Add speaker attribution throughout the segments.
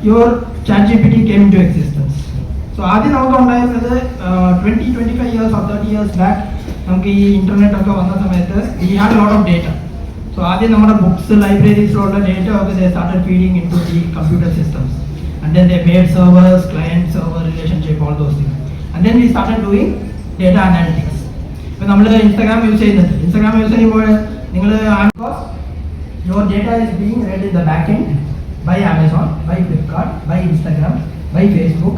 Speaker 1: your ChatGPT came into existence. So ആദ്യം നമുക്ക് ഉണ്ടായിരുന്നത് 20-25 years or 30 years back നമുക്ക് ഈ ഇന്റർനെറ്റ് ഒക്കെ വന്ന സമയത്ത് we had a lot of data. So ആദ്യം നമ്മുടെ ബുക്സ് ലൈബ്രറീസിലുള്ള ഡേറ്റ ഒക്കെ they started feeding into the computer systems, and then they made servers, client server relationship, all those things, and then we started doing data analytics. ഇപ്പോൾ നമ്മൾ Instagram use ചെയ്യുന്നുണ്ട്. Instagram use ചെയ്യുമ്പോൾ നിങ്ങൾ your data is being read in the back end by Amazon, by Flipkart, by Instagram, by Facebook.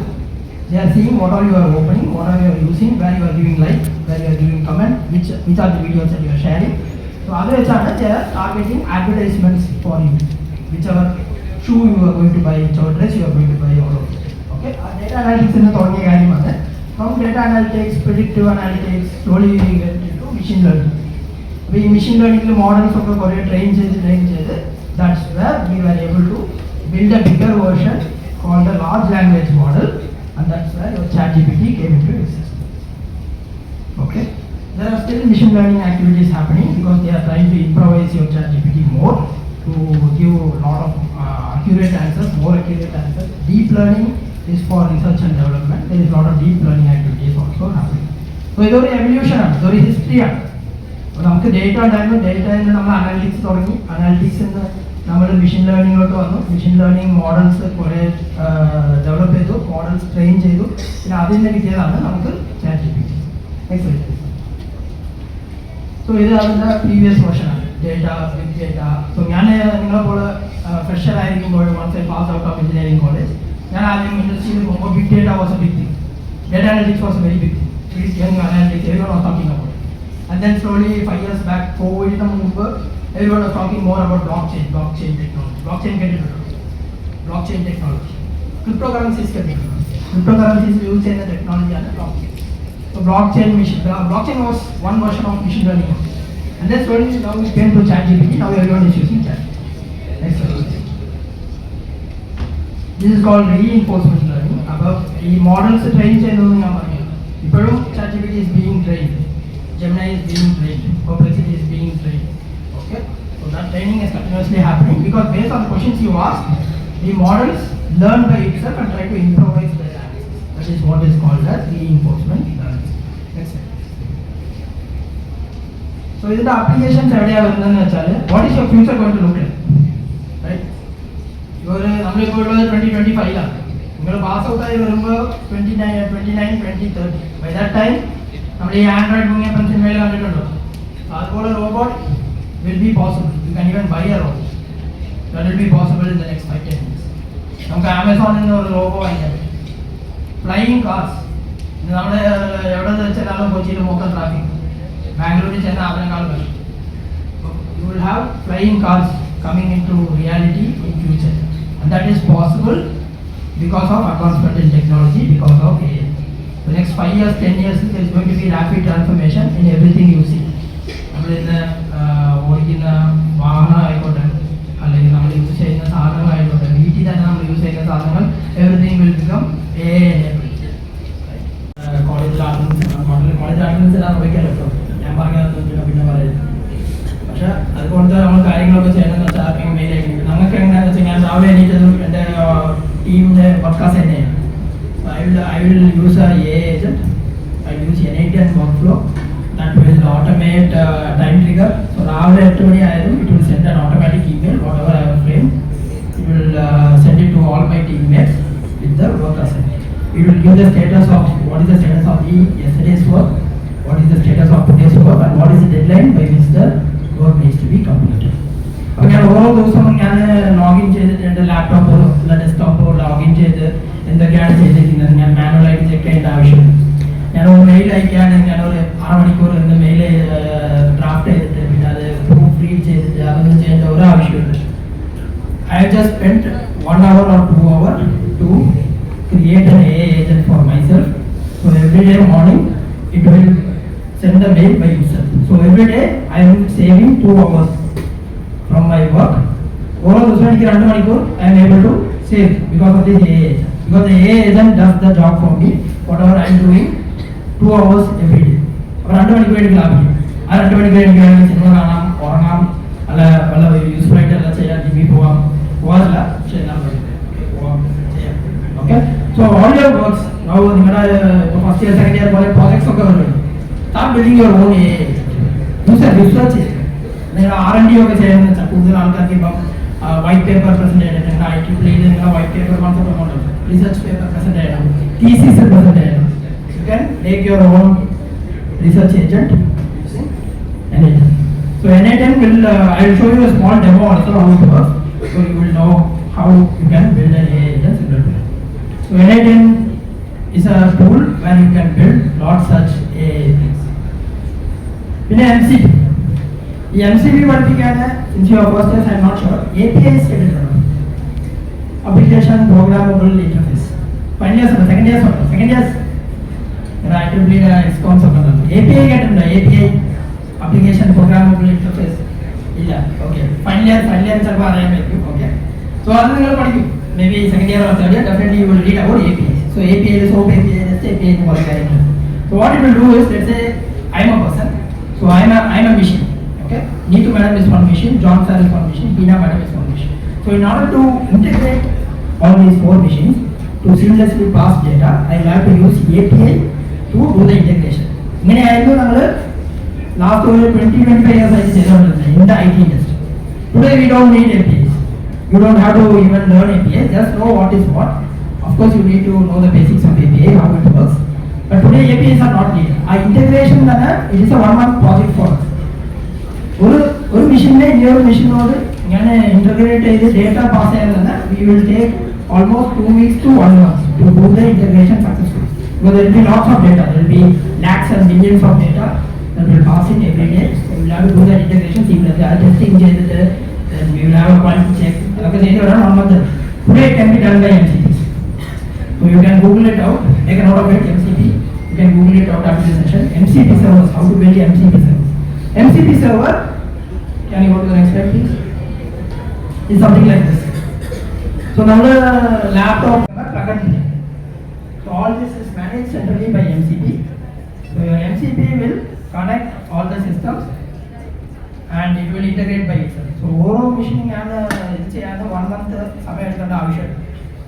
Speaker 1: They are seeing what all you are opening, what are you are using, where you are giving like, where you are giving comment, which are the videos that you are sharing. So other channels they are targeting advertisements for you, whichever shoe you are going to buy, whichever dress you are going to buy, all of it. Okay, data analytics is തുടങ്ങിയ കാര്യമാണ്. From data analytics, predictive analytics, slowly we get into machine learning. We machine learning models of the train ചെയ്ത് that's where we were able to build a bigger version called the large language model, and that's where your ChatGPT came into existence. Okay, there are still machine learning activities happening because they are trying to improvise your ChatGPT more to give a lot of accurate answers, more accurate answers. Deep learning is for research and development. There is a lot of deep learning activities also happening. So ഇത് ഒരു evolution ആണ്, ഇതൊരു history ആണ്. നമുക്ക് data ഉണ്ടായിരുന്നു, ഡേറ്റയിൽ നിന്ന് നമ്മൾ analytics തുടങ്ങി, അനാലിറ്റിക്സിൽ നിന്ന് നമ്മൾ മെഷീൻ ലേണിങ്ങിലോട്ട് വന്നു. മെഷീൻ ലേണിംഗ് മോഡൽസ് കുറേ ഡെവലപ്പ് ചെയ്തു, മോഡൽസ് ട്രെയിൻ ചെയ്തു, പിന്നെ അതിൽ നിന്ന് കിട്ടിയതാണ് നമുക്ക് ChatGPT. നെക്സ്റ്റ്. സോ ഇത് അതിൻ്റെ പ്രീവിയസ് വേർഷനാണ്, ഡേറ്റ, ബിഗ് ഡേറ്റ. സോ ഞാൻ നിങ്ങളെപ്പോലെ ഫ്രഷർ ആയിരിക്കുമ്പോൾ once I pass out of engineering college, ഞാൻ ആദ്യം ഇൻഡസ്ട്രിയിൽ പോകുമ്പോൾ big data was a big thing, data analytics was a very big thing, analytics everyone was talking about it. And then slowly 5 years back, COVID മുമ്പ് everyone was talking more about blockchain technology. Blockchain technology. Cryptocurrencies use ചെയ്യുന്ന ടെക്നോളജിയാണ് blockchain. So blockchain was one version of machine learning. And then slowly now we came to ChatGPT. Now everyone is using ChatGPT. Next slide. This is called reinforcement learning. Above ഈ models train ചെയ്യുന്നത് ഞാൻ പറഞ്ഞു. ഇപ്പോഴും ChatGPT is being trained. Gemini is being trained, Perplexity is being trained. Okay, so that training is continuously happening because based on the questions you ask, the models learn by itself and try to improvise their answers. That is what is called as reinforcement learning. Next slide. So in the applications എവിടെയാ വരുന്നതെന്ന് വെച്ചാൽ what is your future going to look like, right? നമ്മളിപ്പോൾ ഉള്ളത് 2025 ലാണ്. നിങ്ങൾ pass out ആയി വരുമ്പോൾ 2030. By that time നമ്മൾ ഈ ആൻഡ്രോയിഡ് മുങ്ങിയ പെൻസിൽ കണ്ടിട്ടുണ്ടോ? അതുപോലെ robot will be possible. You can even buy a robot. That will be possible in the next 5-10 years. നമുക്ക് ആമസോണിൽ നിന്ന് ഒരു റോബോ വാങ്ങിക്കാൻ പറ്റും. ഫ്ലൈയിങ് കാർസ്, നമ്മൾ എവിടെ ചെന്നാലും കൊച്ചിയിൽ മൊത്തം ട്രാഫിക്, ബാംഗ്ലൂരിൽ ചെന്നാൽ അതിനേക്കാൾ വരും. You will have flying cars coming into reality in future, and that is possible because of advancement in technology, because of AI. The next 5 years, 10 years, there is going to be rapid transformation in everything you see. നമ്മൾ ഇന്ന് ഓടിക്കുന്ന വാഹനം ആയിക്കോട്ടെ, അല്ലെങ്കിൽ നമ്മൾ use ചെയ്യുന്ന സാധനങ്ങളായിക്കോട്ടെ, വീട്ടിൽ തന്നെ നമ്മൾ യൂസ് ചെയ്യുന്ന സാധനങ്ങൾ, everything will become AI enabled. കോളേജിൽ ആർട്ടിഫിഷ്യലാണ് വയ്ക്കാനല്ലോ, ഞാൻ പറഞ്ഞതൊന്നും പിന്നെ പറയുന്നത്. പക്ഷെ അതുകൊണ്ട് നമ്മൾ കാര്യങ്ങളൊക്കെ ചെയ്യണമെന്ന് വെച്ചാൽ മെയിനായിട്ട് നമുക്ക് എങ്ങനെയാണെന്ന് വെച്ചാൽ ഞാൻ രാവിലെ എണീറ്റതും എൻ്റെ ടീമിൻ്റെ വർക്കാസ് തന്നെയാണ്. I will use a AI agent. I will use N8N workflow that will automate time trigger. So രാവിലെ 8 മണി ആയാലും it will send an automatic email whatever I have framed. It will send it to all my teammates with the work assignment. It will give the status of what is the status of the yesterday's work, what is the status of today's work, and what is the deadline by which the work needs to be completed. അപ്പോൾ ഞാൻ ഓരോ ദിവസവും ഞാൻ login ചെയ്തിട്ട് എൻ്റെ ലാപ്ടോപ്പോ അല്ല ഡെസ്ക്ടോപ്പോ login ചെയ്ത് എന്തൊക്കെയാണ് ചെയ്തിരിക്കുന്നത് ഞാൻ മാനുവലായിട്ട് ചെക്ക് ചെയ്യേണ്ട ആവശ്യമില്ല. ഞാനൊരു മെയിൽ അയക്കുകയാണെങ്കിൽ ഞാനൊരു 6 മണിക്കൂർ ഇന്ന് മെയിൽ ഡ്രാഫ്റ്റ് ചെയ്തിട്ട് പിന്നെ അത് പ്രൂഫ് റീഡ് ചെയ്തിട്ട് അതൊന്നും ചെയ്യേണ്ട ഒരു ആവശ്യമില്ല. I have just spent 1 hour or 2 hours to create an AI agent for myself. So every day morning it will send the mail by itself. So every day I am saving 2 hours from my work. ഓരോ ദിവസം എനിക്ക് 2 മണിക്കൂർ I am able to save because of this AI agent. Because the AI agent does the job for me, whatever I am doing 2 hours every day. അപ്പോൾ 2 മണിക്കൂർ എനിക്ക് ലാഭിക്കും. ആ 2 മണിക്കൂർ എനിക്ക് വേണമെങ്കിൽ സിനിമ കാണാം, ഉറങ്ങാം, അല്ല വല്ല യൂസ്ഫുൾ ആയിട്ട് എല്ലാം ചെയ്യാൻ ടി വി പോകാറില്ല, പക്ഷെ എല്ലാം പോവാം. So all your works, now first year, second year projects start building your own AI. Use a research. There are R&D white paper presented, white paper research paper presented, thesis presented. You can make your own research agent. So NITM will, I will show you a small demo also how it works. So you will know how you can build an AI agent similar to that. So NITM is a tool where you can build lot such AI agents. In MCP, the MCP since you are first year, I am not sure. API is stated application programmable interface. Second year, right? It will be a concept. API API application programmable interface. Okay. Final year, okay. So maybe second year or third year, definitely you will read about API. So API is SOAP API, REST API. So what it will do is, let's say I am a person. So I am a machine. Okay. Neetu madam is one machine, John sir is one machine, Tina madam is one machine. So in order to integrate all these four machines to seamlessly pass data, I will have to use API to do the integration. Last 20-25 years in the IT industry. Today we don't need APIs. You don't have to even learn APIs, just know what is what. Of course you need to know the basics of API, how it works. But today APIs are not needed. Our integration, it is a 1-month project for us. One machine, your machine integrate data pass, we will take almost 2 weeks to 1 month to do the integration successfully. Because there will be lots of data, there will be lakhs and millions of data that will pass in every day. So we will have to do that integration seamlessly. Testing, then we will have a quality check. Today it can be done by MCPs. So you can Google it out, make a note of it, MCP. You can Google it out after this session. MCP servers, how to build MCP servers. MCP server, can you go to the next slide please? Is something like this. So now the laptop plug in. So all this is managed centrally by MCP. So your MCP will connect all the systems and it will integrate by itself. So overall machining and 1 month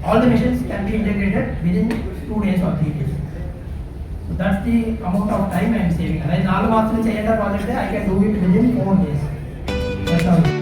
Speaker 1: all the machines can be integrated within 2 days or 3 days. So that's the amount of time I am saving. Like 4 months project, I can do it within 4 days. That's how.